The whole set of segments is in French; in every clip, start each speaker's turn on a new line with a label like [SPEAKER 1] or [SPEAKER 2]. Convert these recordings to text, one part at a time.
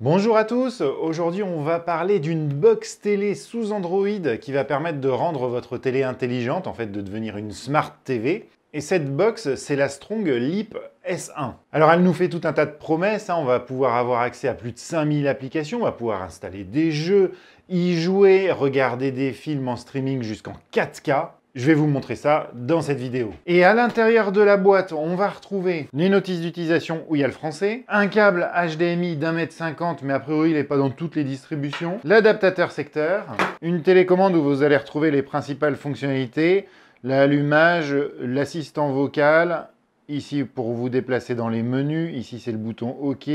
[SPEAKER 1] Bonjour à tous, aujourd'hui on va parler d'une box télé sous Android qui va permettre de rendre votre télé intelligente, en fait de devenir une Smart TV. Et cette box, c'est la Strong Leap S1. Alors elle nous fait tout un tas de promesses, on va pouvoir avoir accès à plus de 5000 applications, on va pouvoir installer des jeux, y jouer, regarder des films en streaming jusqu'en 4K. Je vais vous montrer ça dans cette vidéo. Et à l'intérieur de la boîte, on va retrouver les notices d'utilisation où il y a le français, un câble HDMI d'1,50 m, mais a priori il n'est pas dans toutes les distributions, l'adaptateur secteur, une télécommande où vous allez retrouver les principales fonctionnalités, l'allumage, l'assistant vocal, ici pour vous déplacer dans les menus, ici c'est le bouton OK.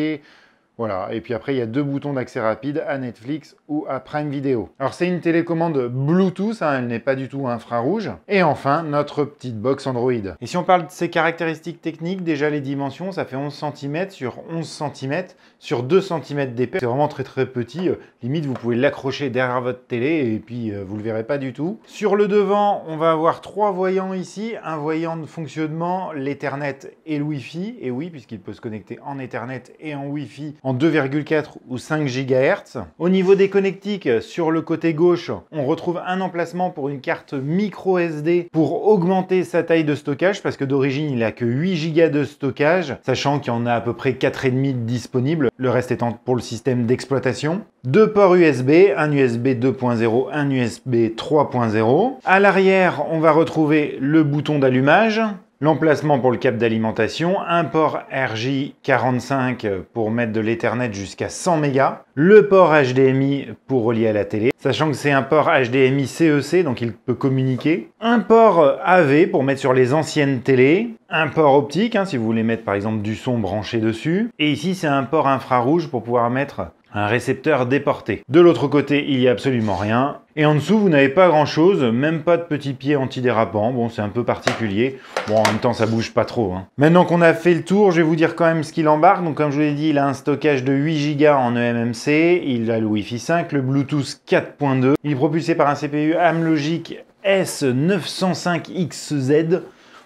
[SPEAKER 1] Voilà, et puis après il y a deux boutons d'accès rapide à Netflix ou à Prime Video. Alors c'est une télécommande Bluetooth, elle n'est pas du tout infrarouge. Et enfin, notre petite box Android. Et si on parle de ses caractéristiques techniques, déjà les dimensions, ça fait 11 cm sur 11 cm sur 2 cm d'épais. C'est vraiment très petit, limite vous pouvez l'accrocher derrière votre télé et puis vous le verrez pas du tout. Sur le devant, on va avoir trois voyants ici, un voyant de fonctionnement, l'Ethernet et le Wi-Fi. Et oui, puisqu'il peut se connecter en Ethernet et en Wi-Fi en 2,4 ou 5 GHz. Au niveau des connectiques, sur le côté gauche, on retrouve un emplacement pour une carte micro SD pour augmenter sa taille de stockage, parce que d'origine, il n'a que 8 Go de stockage, sachant qu'il y en a à peu près 4,5 disponibles, le reste étant pour le système d'exploitation. Deux ports USB, un USB 2.0, un USB 3.0. À l'arrière, on va retrouver le bouton d'allumage, l'emplacement pour le câble d'alimentation, un port RJ45 pour mettre de l'Ethernet jusqu'à 100 mégas, le port HDMI pour relier à la télé, sachant que c'est un port HDMI CEC, donc il peut communiquer, un port AV pour mettre sur les anciennes télés, un port optique, si vous voulez mettre par exemple du son branché dessus, et ici c'est un port infrarouge pour pouvoir mettre un récepteur déporté. De l'autre côté, il n'y a absolument rien. Et en dessous, vous n'avez pas grand chose, même pas de petits pieds antidérapants. Bon, c'est un peu particulier. Bon, en même temps, ça bouge pas trop. Maintenant qu'on a fait le tour, je vais vous dire quand même ce qu'il embarque. Donc, comme je vous l'ai dit, il a un stockage de 8 Go en eMMC. Il a le Wi-Fi 5, le Bluetooth 4.2. Il est propulsé par un CPU AMLogic S905XZ.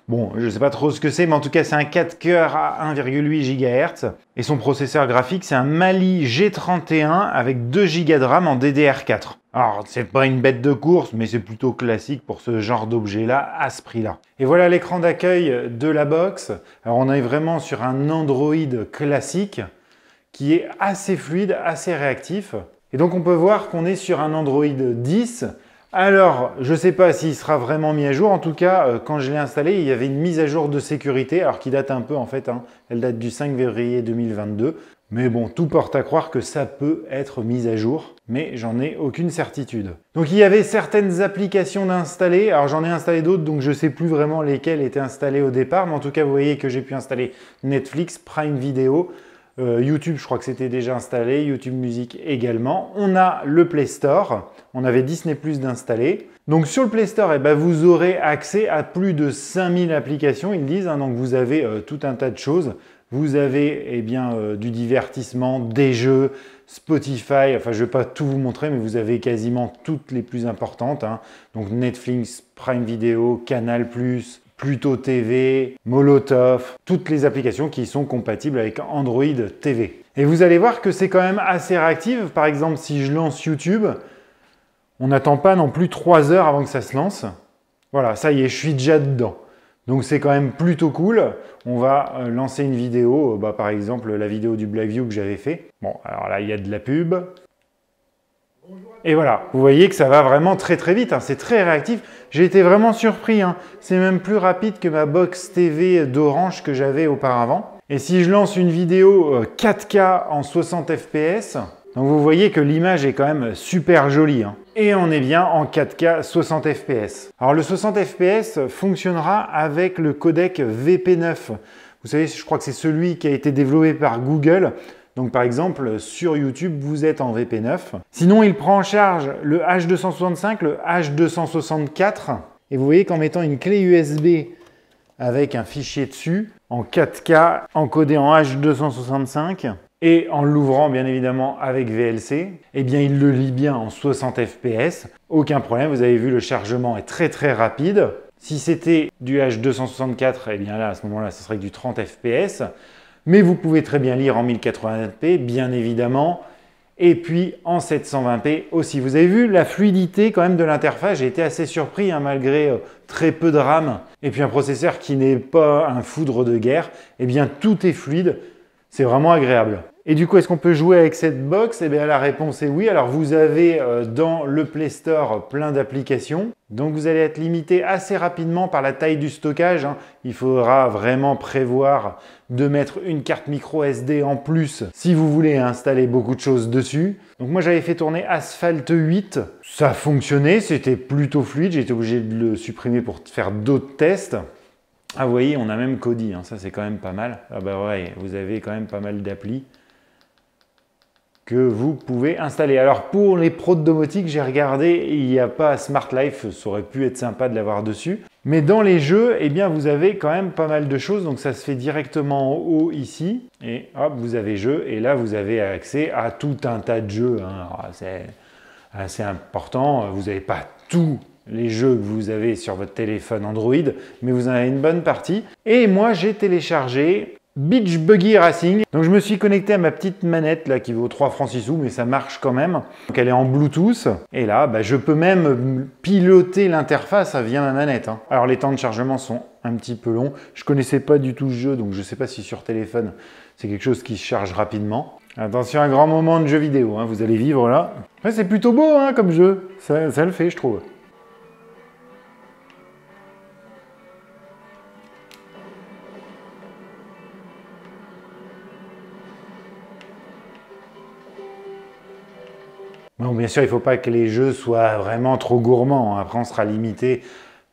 [SPEAKER 1] Bon, je ne sais pas trop ce que c'est, mais en tout cas, c'est un 4 cœurs à 1,8 GHz. Et son processeur graphique, c'est un Mali G31 avec 2 Go de RAM en DDR4. Alors, c'est pas une bête de course, mais c'est plutôt classique pour ce genre d'objet-là, à ce prix-là. Et voilà l'écran d'accueil de la box. Alors, on est vraiment sur un Android classique qui est assez fluide, assez réactif. Et donc, on peut voir qu'on est sur un Android 10. Alors, je ne sais pas s'il sera vraiment mis à jour. En tout cas, quand je l'ai installé, il y avait une mise à jour de sécurité, alors qui date un peu en fait. Elle date du 5 février 2022. Mais bon, tout porte à croire que ça peut être mis à jour, mais j'en ai aucune certitude. Donc il y avait certaines applications d'installer. Alors j'en ai installé d'autres, donc je ne sais plus vraiment lesquelles étaient installées au départ. Mais en tout cas, vous voyez que j'ai pu installer Netflix, Prime Video, YouTube, je crois que c'était déjà installé, YouTube Music également. On a le Play Store, on avait Disney+ d'installer. Donc sur le Play Store, vous aurez accès à plus de 5000 applications, ils disent. Donc vous avez tout un tas de choses. Vous avez du divertissement, des jeux, Spotify, enfin je ne vais pas tout vous montrer, mais vous avez quasiment toutes les plus importantes. Donc Netflix, Prime Video, Canal+, Pluto TV, Molotov, toutes les applications qui sont compatibles avec Android TV. Et vous allez voir que c'est quand même assez réactif. Par exemple, si je lance YouTube, on n'attend pas non plus 3 heures avant que ça se lance. Voilà, ça y est, je suis déjà dedans. Donc c'est quand même plutôt cool. On va lancer une vidéo, par exemple la vidéo du Blackview que j'avais fait. Bon, alors là, il y a de la pub. Et voilà, vous voyez que ça va vraiment très vite, c'est très réactif. J'ai été vraiment surpris, c'est même plus rapide que ma box TV d'Orange que j'avais auparavant. Et si je lance une vidéo 4K en 60 fps, donc vous voyez que l'image est quand même super jolie. Et on est bien en 4K 60 fps. Alors le 60 fps fonctionnera avec le codec VP9. Vous savez, je crois que c'est celui qui a été développé par Google. Donc par exemple, sur YouTube, vous êtes en VP9. Sinon, il prend en charge le H265, le H264. Et vous voyez qu'en mettant une clé USB avec un fichier dessus, en 4K, encodé en H265, et en l'ouvrant bien évidemment avec VLC, il le lit bien en 60 fps. Aucun problème, vous avez vu, le chargement est très rapide. Si c'était du H264, là, à ce moment-là, ce serait du 30 fps. Mais vous pouvez très bien lire en 1080p, bien évidemment, et puis en 720p aussi. Vous avez vu la fluidité quand même de l'interface, j'ai été assez surpris hein, malgré très peu de RAM, et puis un processeur qui n'est pas un foudre de guerre, eh bien tout est fluide, c'est vraiment agréable. Et du coup, est-ce qu'on peut jouer avec cette box? Eh bien, la réponse est oui. Alors, vous avez dans le Play Store plein d'applications. Donc, vous allez être limité assez rapidement par la taille du stockage. Hein. Il faudra vraiment prévoir de mettre une carte micro SD en plus si vous voulez installer beaucoup de choses dessus. Donc, moi, j'avais fait tourner Asphalt 8. Ça fonctionnait, c'était plutôt fluide. J'ai été obligé de le supprimer pour faire d'autres tests. Ah, vous voyez, on a même Kodi. Hein. Ça, c'est quand même pas mal. Ah bah ouais, vous avez quand même pas mal d'applis que vous pouvez installer. Alors pour les pros de domotique, j'ai regardé, il n'y a pas Smart Life, ça aurait pu être sympa de l'avoir dessus. Mais dans les jeux, eh bien vous avez quand même pas mal de choses, donc ça se fait directement en haut ici, et hop, vous avez jeux, et là vous avez accès à tout un tas de jeux. Hein. C'est assez important, vous n'avez pas tous les jeux que vous avez sur votre téléphone Android, mais vous en avez une bonne partie. Et moi j'ai téléchargé Beach Buggy Racing. Donc je me suis connecté à ma petite manette là qui vaut 3 francs 6 sous, mais ça marche quand même. Donc elle est en Bluetooth. Et là, je peux même piloter l'interface via ma manette. Hein. Alors les temps de chargement sont un petit peu longs. Je connaissais pas du tout ce jeu, donc je sais pas si sur téléphone c'est quelque chose qui se charge rapidement. Attention, un grand moment de jeu vidéo, hein, vous allez vivre là. Après c'est plutôt beau hein, comme jeu, ça le fait je trouve. Bon, bien sûr, il ne faut pas que les jeux soient vraiment trop gourmands. Après, on sera limité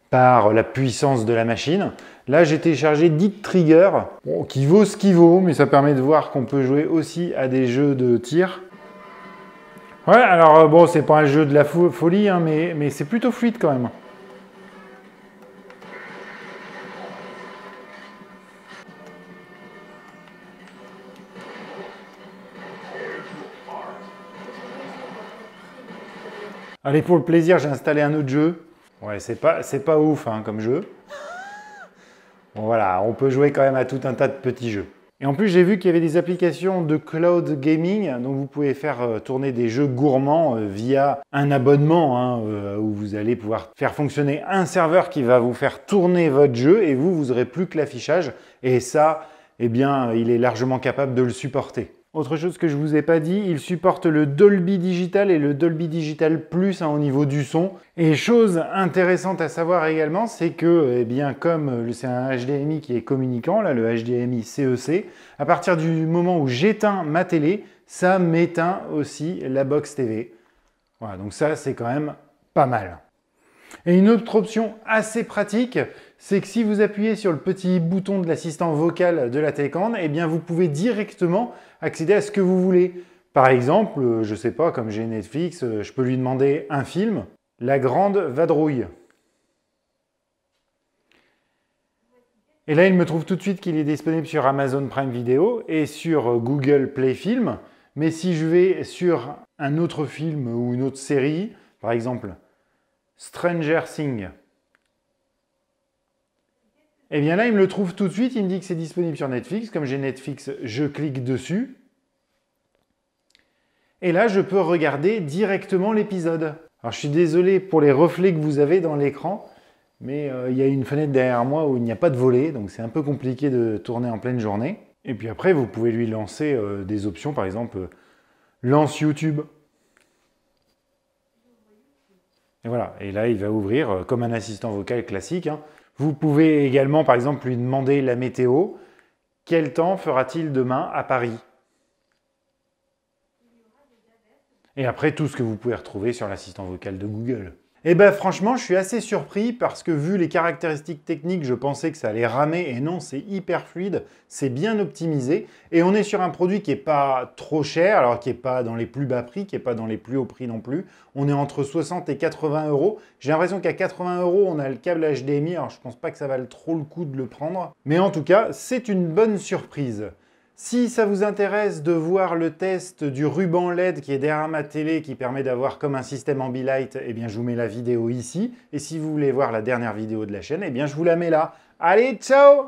[SPEAKER 1] par la puissance de la machine. Là, j'ai téléchargé Dit Trigger, bon, qui vaut ce qu'il vaut, mais ça permet de voir qu'on peut jouer aussi à des jeux de tir. Ouais, alors bon, c'est pas un jeu de la folie, hein, mais c'est plutôt fluide quand même. Allez, pour le plaisir, j'ai installé un autre jeu. Ouais, c'est pas ouf hein, comme jeu. Bon, voilà, on peut jouer quand même à tout un tas de petits jeux. Et en plus, j'ai vu qu'il y avait des applications de cloud gaming, donc vous pouvez faire tourner des jeux gourmands via un abonnement, hein, où vous allez pouvoir faire fonctionner un serveur qui va vous faire tourner votre jeu et vous aurez plus que l'affichage. Et ça, eh bien, il est largement capable de le supporter. Autre chose que je ne vous ai pas dit, il supporte le Dolby Digital et le Dolby Digital Plus hein, au niveau du son. Et chose intéressante à savoir également, c'est que, eh bien, comme c'est un HDMI qui est communicant, là, le HDMI CEC, à partir du moment où j'éteins ma télé, ça m'éteint aussi la box TV. Voilà, donc ça, c'est quand même pas mal. Et une autre option assez pratique, c'est que si vous appuyez sur le petit bouton de l'assistant vocal de la télécommande, eh bien vous pouvez directement accéder à ce que vous voulez. Par exemple, je ne sais pas, comme j'ai Netflix, je peux lui demander un film, La Grande Vadrouille. Et là, il me trouve tout de suite qu'il est disponible sur Amazon Prime Video et sur Google Play Film. Mais si je vais sur un autre film ou une autre série, par exemple Stranger Things, et bien là, il me le trouve tout de suite, il me dit que c'est disponible sur Netflix. Comme j'ai Netflix, je clique dessus. Et là, je peux regarder directement l'épisode. Alors, je suis désolé pour les reflets que vous avez dans l'écran, mais il y a une fenêtre derrière moi où il n'y a pas de volet, donc c'est un peu compliqué de tourner en pleine journée. Et puis après, vous pouvez lui lancer des options, par exemple, lance YouTube. Et voilà, et là, il va ouvrir comme un assistant vocal classique, hein. Vous pouvez également, par exemple, lui demander la météo. Quel temps fera-t-il demain à Paris? Et après, tout ce que vous pouvez retrouver sur l'assistant vocal de Google. Et bien franchement, je suis assez surpris parce que vu les caractéristiques techniques, je pensais que ça allait ramer et non, c'est hyper fluide, c'est bien optimisé et on est sur un produit qui n'est pas trop cher, alors qui n'est pas dans les plus bas prix, qui n'est pas dans les plus hauts prix non plus. On est entre 60 et 80 euros. J'ai l'impression qu'à 80 euros, on a le câble HDMI, alors je pense pas que ça vaille trop le coup de le prendre. Mais en tout cas, c'est une bonne surprise. Si ça vous intéresse de voir le test du ruban LED qui est derrière ma télé qui permet d'avoir comme un système Ambilight, eh bien je vous mets la vidéo ici. Et si vous voulez voir la dernière vidéo de la chaîne, eh bien je vous la mets là. Allez, ciao!